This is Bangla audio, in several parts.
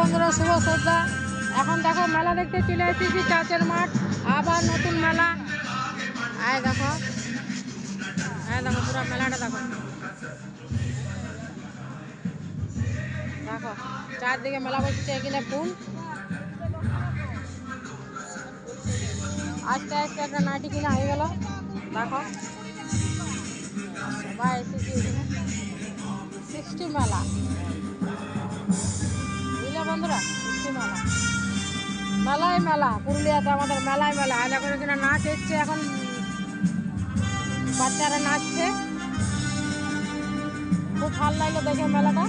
বন্ধুরা, শুভ সন্ধ্যা। এখন দেখো মেলা দেখতে চলে এসেছি চাচের মাঠ, আবার নতুন মেলা। আয় দেখো, পুরো মেলাটা দেখো। দেখো চারদিকে মেলা বসেছে, এখানে ফুল। আস্তে আস্তে একটা নাইটি কিনা হয়ে গেল। দেখো সবাই এসেছি এখানে 60 মেলা, বুঝলে বন্ধুরা, 60 মেলা। মেলায় মেলা, পুরুলিয়াতে আমাদের মেলায় মেলা। আর এখন এখানে নাচ হচ্ছে, এখন বাচ্চারা নাচছে। খুব ভালো লাগলো দেখে মেলাটা।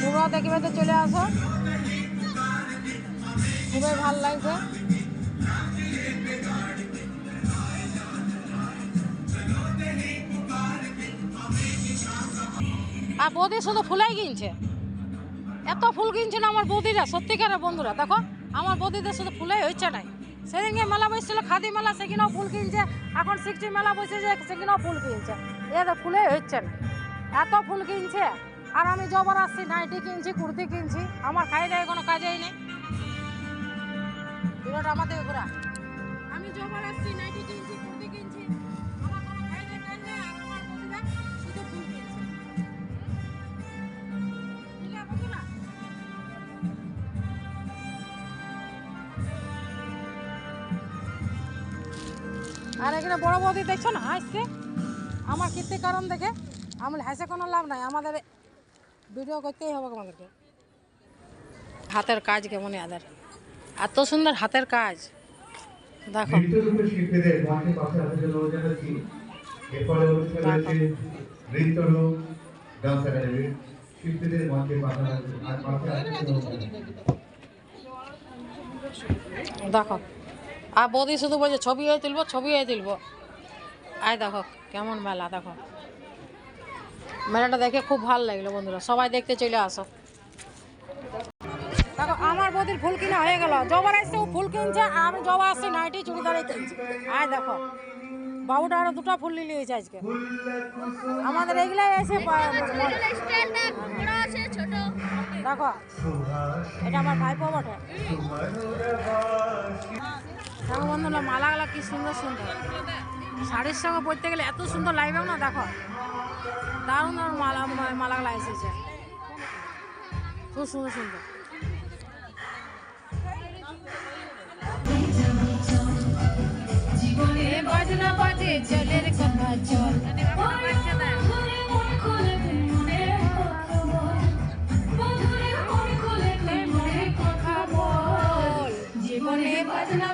তোমরাও দেখবে তো চলে আসো, খুবই ভালো লাগছে। আর বৌদি শুধু ফুলাই কিনছে, এত ফুল কিনছে না আমার বৌদিরা, সত্যিকারের বন্ধুরা। দেখো আমার বৌদিদের শুধু ফুলাই হচ্ছে নাই। সেদিনকে মেলা বসছিল খাদি মেলা, সেখানেও ফুল কিনছে। এখন 60 মেলা বসেছে, সেখানেও ফুল কিনছে। এদের ফুলে হচ্ছে না, এত ফুল কিনছে। আর আমি যবার আসছি নাইটি কিনছি, কুর্তি কিনছি। আমার খাই দেয় কোনো কাজেই নেই। ভিডিওটা আমাদের ঘোরা। আমি যবার আসছি নাইটি কিনছি, কুর্তি কিনছি। আমার কোনো খাই দেয় কাজ নেই। আর আমার বন্ধুরা শুধু ফুল কিনছে, বুঝলে বন্ধুরা। আর এখানে বড় বৌদি দেখছো না হাসছে, আমার কীর্তি কারণ দেখে। আমার হাসে কোনো লাভ নাই, আমাদের ভিডিও করতেই হবে আমাদেরকে। হাতের কাজ কেমন এদের, এত সুন্দর হাতের কাজ। দেখো দেখো, আর বৌদি শুধু বলছে ছবি হয়ে তুলবো, ছবি হয়ে তুলবো। আয় দেখো কেমন মেলা। দেখো মেলাটা দেখে খুব ভালো লাগলো বন্ধুরা, সবাই দেখতে চলে আসো। দেখো আমার বৌদির ফুল কিনা হয়ে গেল। জবার আসছে ও ফুল কিনছে, আর আমি জবা আসছি নাইটি চুড়িদারে কিনছি। আয় দেখো বাবুটা আরো 2টা ফুল নিয়েছে আজকে। আমাদের এগুলাই এসে দেখো, এটা আমার ভাইপো বটে। দেখো বন্ধুরা মালাগুলা কি সুন্দর সুন্দর, শাড়ির সঙ্গে পরতে গেলে এত সুন্দর লাগবে না। দেখো দারুণ দারুণ মালাগুলা এসেছে, খুব সুন্দর সুন্দর। বাজনা বাজে জলের কথা চল, জীবনে বাজনা